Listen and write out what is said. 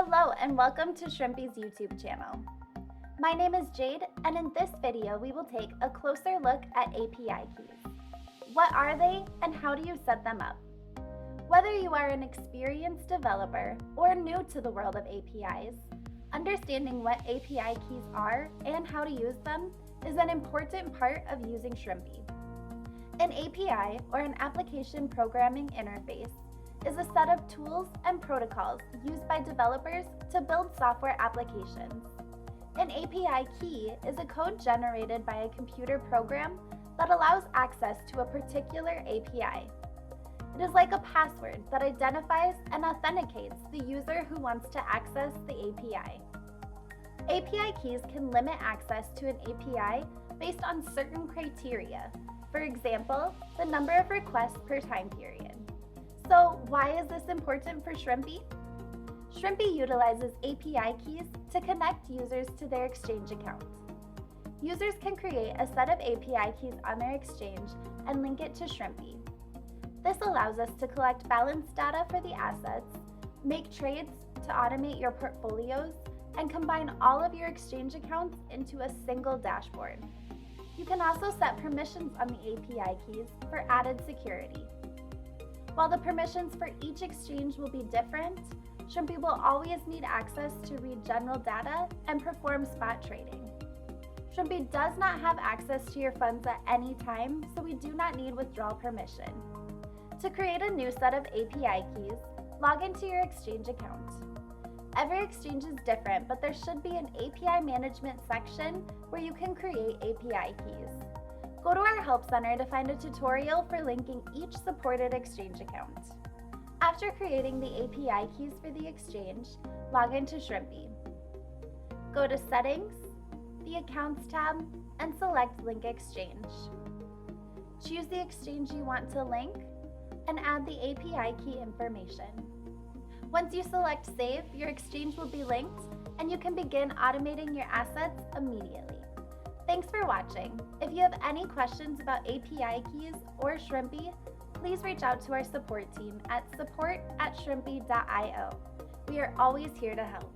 Hello and welcome to Shrimpy's YouTube channel. My name is Jade, and in this video we will take a closer look at API keys. What are they and how do you set them up? Whether you are an experienced developer or new to the world of APIs, understanding what API keys are and how to use them is an important part of using Shrimpy. An API, or an application programming interface, is a set of tools and protocols used by developers to build software applications. An API key is a code generated by a computer program that allows access to a particular API. It is like a password that identifies and authenticates the user who wants to access the API. API keys can limit access to an API based on certain criteria. For example, the number of requests per time period. So why is this important for Shrimpy? Shrimpy utilizes API keys to connect users to their Exchange account. Users can create a set of API keys on their Exchange and link it to Shrimpy. This allows us to collect balance data for the assets, make trades to automate your portfolios, and combine all of your Exchange accounts into a single dashboard. You can also set permissions on the API keys for added security. While the permissions for each exchange will be different, Shrimpy will always need access to read general data and perform spot trading. Shrimpy does not have access to your funds at any time, so we do not need withdrawal permission. To create a new set of API keys, log into your Exchange account. Every exchange is different, but there should be an API management section where you can create API keys. Go to our Help Center to find a tutorial for linking each supported Exchange account. After creating the API keys for the exchange, log into Shrimpy. Go to Settings, the Accounts tab, and select Link Exchange. Choose the exchange you want to link, and add the API key information. Once you select Save, your exchange will be linked, and you can begin automating your assets immediately. Thanks for watching. If you have any questions about API keys or Shrimpy, please reach out to our support team at support@shrimpy.io. We are always here to help.